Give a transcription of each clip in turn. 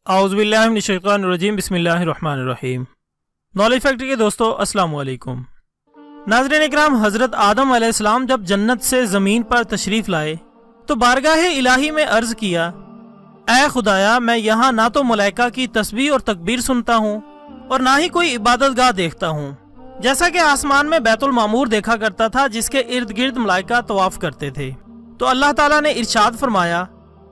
औज़ुबिल्लाहि मिनश्शैतानिर्रजीम बिस्मिल्लाहिर्रहमानिर्रहीम। Knowledge factory के दोस्तों अस्सलाम वालेकुम। नाज़रीन इकराम, हज़रत आदम अलैहिस्सलाम जब जन्नत से ज़मीन पर तशरीफ़ लाए तो बारगाह इलाही में अर्ज़ किया, ऐ खुदाया, मैं यहाँ ना तो मलाइका की तस्बीह और तकबीर सुनता हूँ और ना ही कोई इबादतगाह देखता हूँ। जैसा कि आसमान में बैतुल मामूर देखा करता था जिसके इर्द गिर्द मलाइका तवाफ करते थे, तो अल्लाह ताला ने इरशाद फरमाया,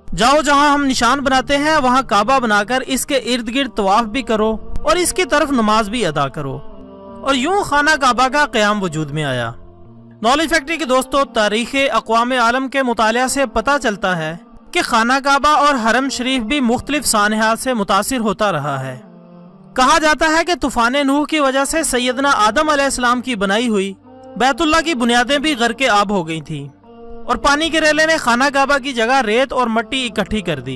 जाओ जहां हम निशान बनाते हैं वहां काबा बनाकर इसके इर्द गिर्द तवाफ भी करो और इसकी तरफ नमाज भी अदा करो। और यूं खाना काबा का क़याम वजूद में आया। नॉलेज फैक्ट्री के दोस्तों, तारीख़ अक़वाम आलम के मुतालिया से पता चलता है कि खाना काबा और हरम शरीफ भी मुख्तलिफ सानहात से मुतासिर होता रहा है। कहा जाता है कि तूफ़ान नूह की वजह से सैयदना आदम अलैहिस्सलाम की बनाई हुई बैतुल्लाह की बुनियादें भी गर्क़ आब हो गई थी और पानी के रेले ने खाना काबा की जगह रेत और मट्टी इकट्ठी कर दी।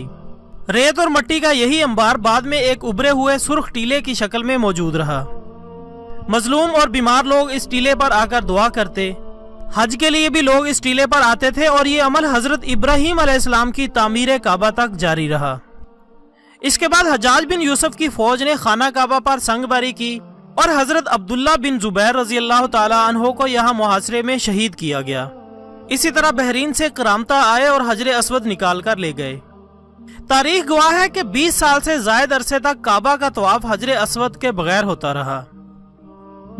रेत और मट्टी का यही अंबार बाद में एक उभरे हुए सुर्ख टीले की शक्ल में मौजूद रहा। मजलूम और बीमार लोग इस टीले पर आकर दुआ करते, हज के लिए भी लोग इस टीले पर आते थे और ये अमल हजरत इब्राहीम अलैहिस्सलाम की तामीर काबा तक जारी रहा। इसके बाद हज्जाज बिन यूसुफ की फौज ने खाना काबा पर संगबारी की और हजरत अब्दुल्ला बिन जुबैर रजी अल्लाह ताला अन्हो को यहाँ मुहासरे में शहीद किया गया। इसी तरह बहरीन से करामता आए और हजरे अस्वद निकाल कर ले गए। तारीख गवाह है कि 20 साल से जायद अरसे तक काबा का तवाफ हजरे अस्वद के बगैर होता रहा।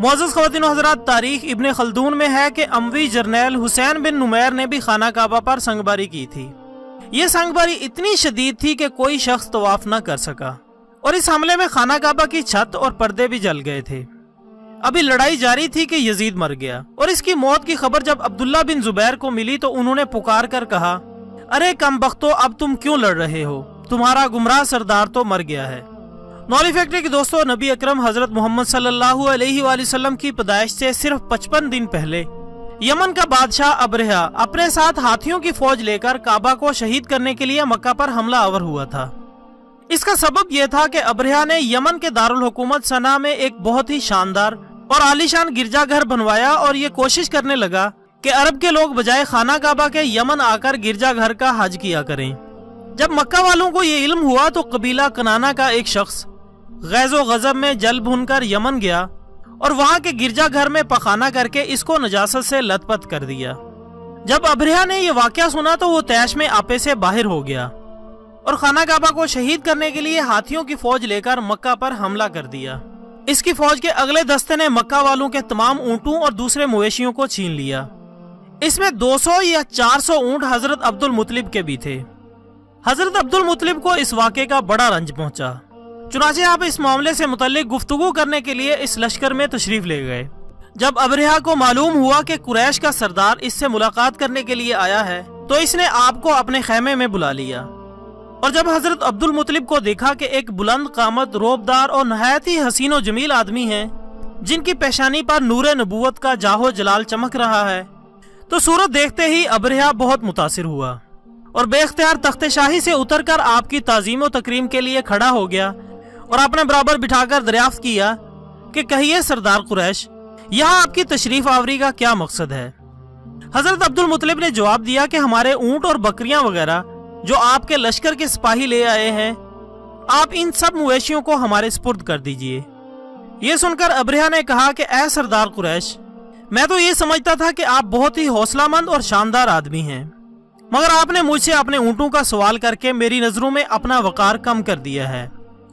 मुअज़्ज़ज़ ख़वातीन व हज़रात, तारीख इब्न खल्दून में है कि अमवी जर्नैल हुसैन बिन नुमैर ने भी खाना काबा पर संगबारी की थी। ये संगबारी इतनी शदीद थी कि कोई शख्स तवाफ न कर सका और इस हमले में खाना काबा की छत और पर्दे भी जल गए थे। अभी लड़ाई जारी थी कि यजीद मर गया और इसकी मौत की खबर जब अब्दुल्ला बिन जुबैर को मिली तो उन्होंने पुकार कर कहा, अरे कम बख्तो, अब तुम क्यों लड़ रहे हो? तुम्हारा गुमराह सरदार तो मर गया है। नॉलेज फैक्ट्री के दोस्तों, नबी अकरम हजरत मोहम्मद सल्लल्लाहु अलैहि वसल्लम की पैदाइश से सिर्फ 55 दिन पहले यमन का बादशाह अब्रहा अपने साथ हाथियों की फौज लेकर काबा को शहीद करने के लिए मक्का पर हमला आवर हुआ था। इसका सबब यह था कि अब्रहा ने यमन के दारुल हुकूमत सना में एक बहुत ही शानदार और आलीशान गिरजाघर बनवाया और ये कोशिश करने लगा कि अरब के लोग बजाय खाना काबा के यमन आकर गिरजाघर का हज किया करें। जब मक्का वालों को ये इल्म हुआ तो कबीला कनाना का एक शख्स गैज़ो गज़ब में जल भुनकर यमन गया और वहां के गिरजाघर में पखाना करके इसको नजासत से लथपथ कर दिया। जब अब्रहा ने यह वाकया सुना तो वो तैश में आपे से बाहर हो गया और खाना काबा को शहीद करने के लिए हाथियों की फौज लेकर मक्का पर हमला कर दिया। इसकी फौज के अगले दस्ते ने मक्का वालों के तमाम ऊंटों और दूसरे मवेशियों को छीन लिया। इसमें 200 या 400 ऊंट हजरत अब्दुल मुत्तलिब के भी थे। हजरत अब्दुल मुत्तलिब को इस वाक़े का बड़ा रंज पहुंचा। चुनाचे आप इस मामले से मुतल्लिक गुफ्तगू करने के लिए इस लश्कर में तशरीफ ले गए। जब अब्रहा को मालूम हुआ कि कुरैश का सरदार इससे मुलाकात करने के लिए आया है तो इसने आपको अपने खैमे में बुला लिया और जब हजरत अब्दुल मुत्तलिब को देखा कि एक बुलंद कामत, रोबदार और नहायत ही हसीन और जमील आदमी है जिनकी पेशानी पर नूरे नबूवत का जाहो जलाल चमक रहा है, तो सूरत देखते ही अब्रहा बहुत मुतासिर हुआ और बेख्तियार तख्ते शाही से उतरकर आपकी ताज़ीम व तकरीम के लिए खड़ा हो गया और अपने बराबर बिठाकर दरियाफ्त किया कि कहिए सरदार कुरैश, यहाँ आपकी तशरीफ आवरी का क्या मकसद है? हजरत अब्दुल मुत्तलिब ने जवाब दिया कि हमारे ऊँट और बकरियां वगैरह जो आपके लश्कर के सिपाही ले आए हैं, आप इन सब मवेशियों को हमारे सुपुर्द कर दीजिए। ये सुनकर अब्रहा ने कहा कि ऐ सरदार कुरैश, मैं तो ये समझता था कि आप बहुत ही हौसलामंद और शानदार आदमी हैं, मगर आपने मुझसे अपने ऊँटों का सवाल करके मेरी नजरों में अपना वकार कम कर दिया है।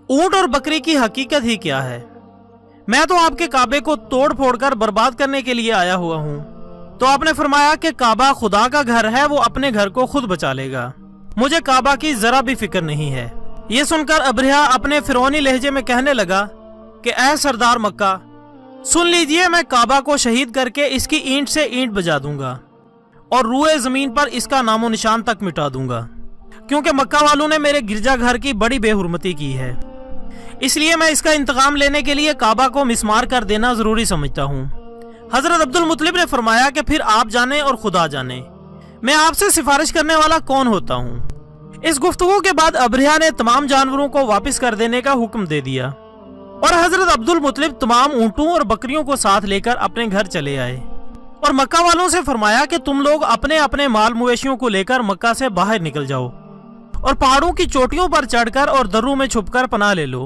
ऊँट और बकरी की हकीकत ही क्या है? मैं तो आपके काबे को तोड़ फोड़ कर बर्बाद करने के लिए आया हुआ हूँ। तो आपने फरमाया कि काबा खुदा का घर है, वो अपने घर को खुद बचा लेगा, मुझे काबा की जरा भी फिक्र नहीं है। ये सुनकर अब्रहा अपने फिरौनी लहजे में कहने लगा कि ऐ सरदार मक्का, सुन लीजिए, मैं काबा को शहीद करके इसकी ईंट से ईंट बजा दूंगा और रूए जमीन पर इसका नामो निशान तक मिटा दूंगा, क्योंकि मक्का वालों ने मेरे गिरजाघर की बड़ी बेहुरमती की है। इसलिए मैं इसका इंतकाम लेने के लिए काबा को मिसमार कर देना जरूरी समझता हूँ। हजरत अब्दुल मुत्तलिब ने फरमाया कि फिर आप जाने और खुदा जाने, मैं आपसे सिफारिश करने वाला कौन होता हूँ। इस गुफ्तगू के बाद अब्रहा ने तमाम जानवरों को वापस कर देने का हुक्म दे दिया और हजरत अब्दुल मुत्तलिब तमाम ऊँटों और बकरियों को साथ लेकर अपने घर चले आए और मक्का वालों से फरमाया कि तुम लोग अपने अपने माल मवेशियों को लेकर मक्का से बाहर निकल जाओ اور پہاڑوں کی چوٹیوں پر چڑھ کر اور دروں میں چھپ کر پناہ لے لو۔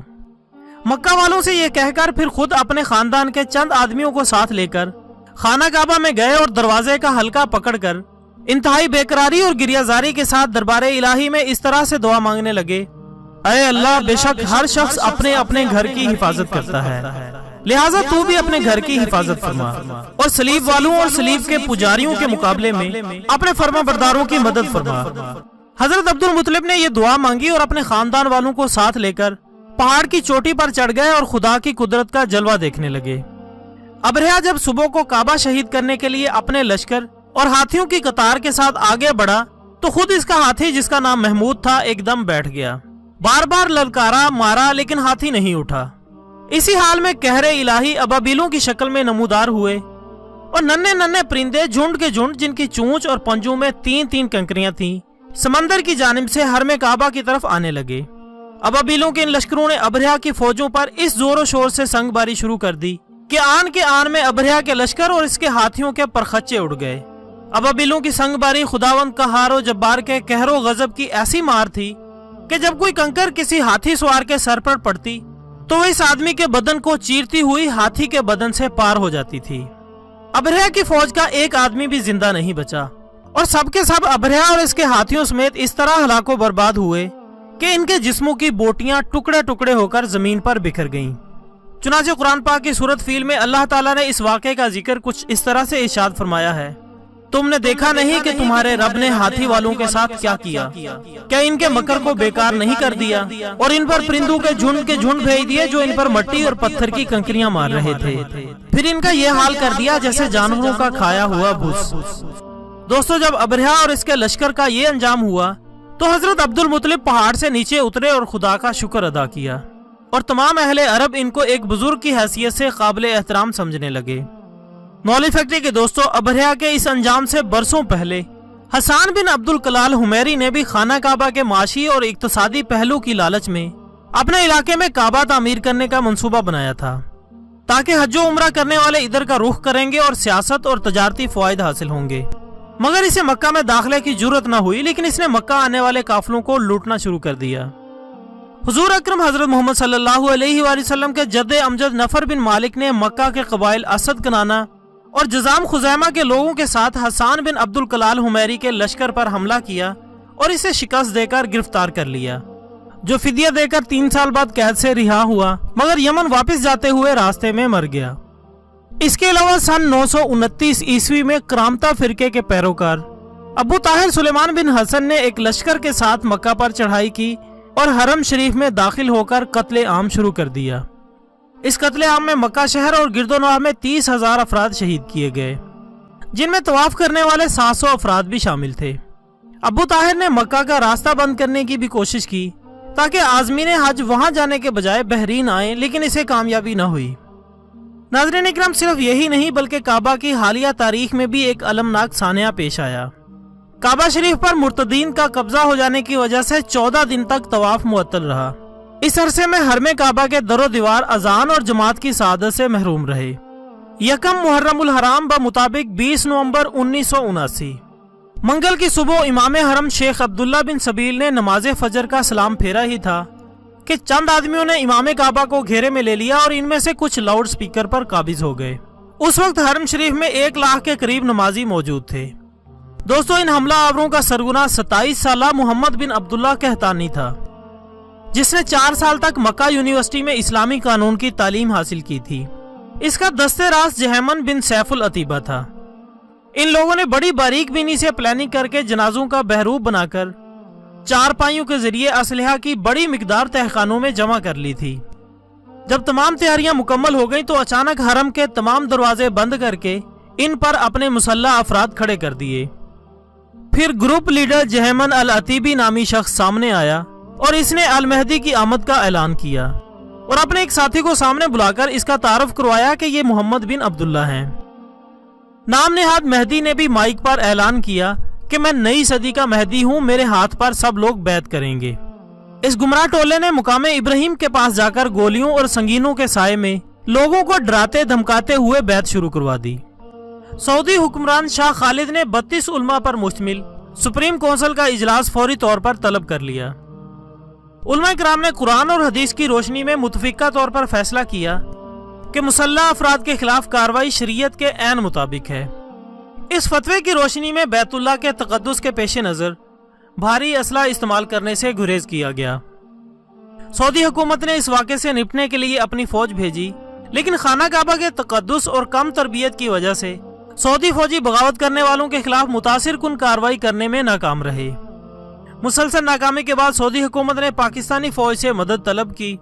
مکہ والوں سے یہ کہہ کر پھر خود اپنے خاندان کے چند آدمیوں کو ساتھ لے کر خانہ کعبہ میں گئے اور دروازے کا حلقہ پکڑ کر انتہائی بے قراری اور گریہ زاری کے ساتھ دربار الہی میں اس طرح سے دعا مانگنے لگے: اے اللہ، بے شک ہر شخص اپنے اپنے گھر کی حفاظت کرتا ہے، لہٰذا تو بھی اپنے گھر کی حفاظت فرما، اور صلیب والوں اور صلیب کے پجاریوں کے مقابلے میں اپنے فرما برداروں کی مدد فرما۔ حضرت عبد المطلب نے یہ دعا مانگی اور اپنے خاندان والوں کو ساتھ لے کر پہاڑ کی چوٹی پر چڑھ گئے اور خدا کی قدرت کا جلوہ دیکھنے لگے۔ ابرہہ جب صبح کو کعبہ شہید کرنے کے لیے اپنے لشکر اور ہاتھیوں کی قطار کے ساتھ آگے بڑھا تو خود اس کا ہاتھی، جس کا نام محمود تھا، ایک دم بیٹھ گیا۔ بار بار للکارا، مارا، لیکن ہاتھی نہیں اٹھا۔ اسی حال میں قہر الہی ابابیلوں کی شکل میں نمودار ہوئے اور ننھے ننھے پرندے جھنڈ کے جھنڈ، جن کی چونچ اور پنجوں میں 3 کنکریاں تھیں، سمندر کی جانب سے حرم کعبہ کی طرف آنے لگے۔ ابابیلوں کے ان لشکروں نے ابرہہ کی فوجوں پر اس زور و شور سے سنگ باری شروع کر دی کہ آن کے آن میں ابرہہ کے لشکر اور اس کے ہاتھیوں کے پرخچے اڑ گئے۔ ابابیلوں کی سنگ باری خداوند قہار و جبار کے قہر و غضب کی ایسی مار تھی کہ جب کوئی کنکر کسی ہاتھی سوار کے سر پر پڑتی تو وہ اس آدمی کے بدن کو چیرتی ہوئی ہاتھی کے بدن سے پار ہو جاتی تھی۔ ابرہہ کی فوج کا ایک آدمی بھی زندہ نہیں بچا اور سب کے سب ابرہہ اور اس کے ہاتھیوں سمیت اس طرح ہلاک و برباد ہوئے کہ ان کے جسموں کی بوٹیاں ٹکڑے ٹکڑے ہو کر زمین پر بکھر گئیں۔ چنانچہ قرآن پاک کی سورت فیل میں اللہ تعالیٰ نے اس واقعے کا ذکر کچھ اس طرح سے ارشاد فرمایا ہے: تم نے دیکھا نہیں کہ تمہارے رب نے ہاتھی والوں کے ساتھ کیا کیا؟ کیا ان کے مکر کو بیکار نہیں کر دیا اور ان پر پرندوں کے جھنڈ بھیج دیے جو ان پر مٹی اور پتھر کی کنکریاں مار رہے تھے، پھر ان کا یہ حال کر دیا جیسے جانوروں کا کھایا ہوا بھوس۔ دوستو، جب ابرہہ اور اس کے لشکر کا یہ انجام ہوا تو حضرت عبد المطلب پہاڑ سے نیچے اترے اور خدا کا شکر ادا کیا، اور تمام اہل عرب ان کو ایک بزرگ کی حیثیت سے قابل احترام سمجھنے لگے۔ نالج فیکٹری کے دوستو، ابرہہ کے اس انجام سے برسوں پہلے حسان بن عبد الکلال حمیری نے بھی خانہ کعبہ کے معاشی اور اقتصادی پہلو کی لالچ میں اپنے علاقے میں کعبہ تعمیر کرنے کا منصوبہ بنایا تھا تاکہ حج و عمرہ کرنے والے ادھر کا رخ کریں گے اور سیاست اور تجارتی فوائد حاصل ہوں گے۔ مگر اسے مکہ میں داخلے کی جرت نہ ہوئی، لیکن اس نے مکہ آنے والے قافلوں کو لوٹنا شروع کر دیا۔ حضور اکرم حضرت محمد صلی اللہ علیہ وآلہ وسلم کے جد امجد نفر بن مالک نے مکہ کے قبائل اسد کنانہ اور جزام خزیمہ کے لوگوں کے ساتھ حسان بن عبد الکلال حمیری کے لشکر پر حملہ کیا اور اسے شکست دے کر گرفتار کر لیا، جو فدیہ دے کر 3 سال بعد قید سے رہا ہوا، مگر یمن واپس جاتے ہوئے راستے میں مر گیا۔ اس کے علاوہ سن 929 عیسوی میں کرامتہ فرقے کے پیروکار ابو طاہر سلیمان بن حسن نے ایک لشکر کے ساتھ مکہ پر چڑھائی کی اور حرم شریف میں داخل ہو کر قتل عام شروع کر دیا۔ اس قتل عام میں مکہ شہر اور گرد و نواح میں 30,000 افراد شہید کیے گئے، جن میں طواف کرنے والے 700 افراد بھی شامل تھے۔ ابو طاہر نے مکہ کا راستہ بند کرنے کی بھی کوشش کی تاکہ عازمین حج وہاں جانے کے بجائے بحرین آئیں، لیکن اسے کامیابی نہ ہوئی۔ ناظرین اکرام، صرف یہی نہیں بلکہ کعبہ کی حالیہ تاریخ میں بھی ایک المناک سانحہ پیش آیا۔ کعبہ شریف پر مرتدین کا قبضہ ہو جانے کی وجہ سے 14 دن تک طواف معطل رہا۔ اس عرصے میں حرم کعبہ کے در و دیوار اذان اور جماعت کی سعادت سے محروم رہے۔ یکم محرم الحرام بمطابق 20 نومبر 1979 منگل کی صبح امام حرم شیخ عبداللہ بن سبیل نے نماز فجر کا سلام پھیرا ہی تھا کہ چند آدمیوں نے امام کعبہ کو گھیرے میں لے لیا اور ان میں سے کچھ لاؤڈ سپیکر پر قابض ہو گئے۔ اس وقت حرم شریف میں 1 لاکھ کے قریب نمازی موجود تھے۔ دوستو، ان حملہ آوروں کا سرغنہ 27 سالہ محمد بن عبداللہ کہتانی تھا، جس نے 4 سال تک مکہ یونیورسٹی میں اسلامی قانون کی تعلیم حاصل کی تھی۔ اس کا دستے راست جہیمن بن سیف العتیبہ تھا۔ ان لوگوں نے بڑی باریک بینی سے پلاننگ کر کے جنازوں کا بہروپ بنا کر 4 پائیوں کے ذریعے اسلحہ کی بڑی مقدار تہخانوں میں جمع کر لی تھی۔ جب تمام تیاریاں مکمل ہو گئیں تو اچانک حرم کے تمام دروازے بند کر کے ان پر اپنے مسلح افراد کھڑے کر دیے۔ پھر گروپ لیڈر جہیمن العتیبی نامی شخص سامنے آیا اور اس نے المہدی کی آمد کا اعلان کیا اور اپنے ایک ساتھی کو سامنے بلا کر اس کا تعارف کروایا کہ یہ محمد بن عبداللہ ہیں۔ نام نہاد مہدی نے بھی مائک پر اعلان کیا کہ میں نئی صدی کا مہدی ہوں، میرے ہاتھ پر سب لوگ بیعت کریں گے۔ اس گمراہ ٹولے نے مقام ابراہیم کے پاس جا کر گولیوں اور سنگینوں کے سائے میں لوگوں کو ڈراتے دھمکاتے ہوئے بیعت شروع کروا دی۔ سعودی حکمران شاہ خالد نے 32 علماء پر مشتمل सुप्रीम कौंसिल का इजलास फौरी तौर पर तलब कर लिया। उलमा किराम ने कुरान और हदीस की रोशनी में मुतफिका तौर पर फैसला किया कि मुसल्लह अफराद के खिलाफ कार्रवाई शरीयत के ऐन मुताबिक है। इस फतवे की रोशनी में बैतुल्लाह के तकद्दुस के पेश नज़र भारी असला इस्तेमाल करने से गुरेज किया गया। सऊदी हुकूमत ने इस वाक़े से निपटने के लिए अपनी फौज भेजी, लेकिन खाना काबा के तकद्दुस और कम तरबियत की वजह से सऊदी फौजी बगावत करने वालों के खिलाफ मुतासिर कुन कार्रवाई करने में नाकाम रहे। मुसलसल नाकामी के बाद सऊदी हुकूमत ने पाकिस्तानी फौज से मदद तलब की,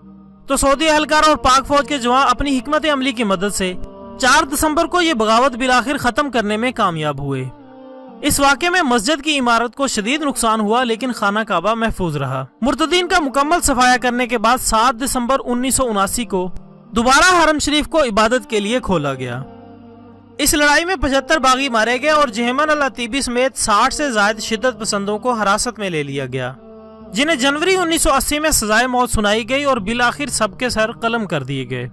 तो सऊदी एहलकार और पाक फौज के जवान अपनी हिकमत अमली की मदद से 4 दिसंबर को ये बगावत बिलाखिर खत्म करने में कामयाब हुए। इस वाक़े में मस्जिद की इमारत को शदीद नुकसान हुआ, लेकिन खाना काबा महफूज रहा। मुर्तदीन का मुकम्मल सफाया करने के बाद 7 दिसंबर 1979 को दोबारा हरम शरीफ को इबादत के लिए खोला गया। इस लड़ाई में 75 बागी मारे गए और जहमन अल-अतीबी समेत 60 से ज्यादा शिद्दत पसंदों को हिरासत में ले लिया गया, जिन्हें जनवरी 1980 में सजाए मौत सुनाई गई और बिलाखिर सबके सर कलम कर दिए गए।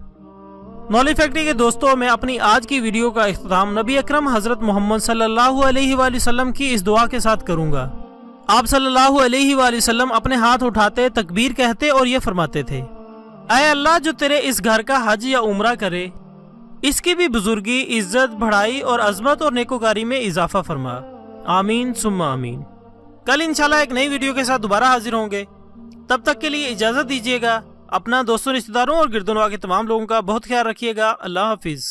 नॉलेज फैक्ट्री के दोस्तों, मैं अपनी आज की वीडियो का इख्तिताम नबी अकरम हजरत मोहम्मद सल्लल्लाहु अलैहि वसल्लम की इस दुआ के साथ करूंगा। आप सल्लल्लाहु अलैहि वसल्लम अपने हाथ उठाते, तकबीर कहते और ये फरमाते थे, ऐ अल्लाह, जो तेरे इस घर का हज या उम्रा करे, इसकी भी बुजुर्गी, इज्जत, बढ़ाई और अजमत और नेकोकारी में इजाफा फरमा। आमीन सुम्मा आमीन। कल इंशाल्लाह एक नई वीडियो के साथ दोबारा हाजिर होंगे। तब तक के लिए इजाजत दीजिएगा। अपना, दोस्तों, रिश्तेदारों और गिरदोनवा के तमाम लोगों का बहुत ख्याल रखिएगा। अल्लाह हाफिज।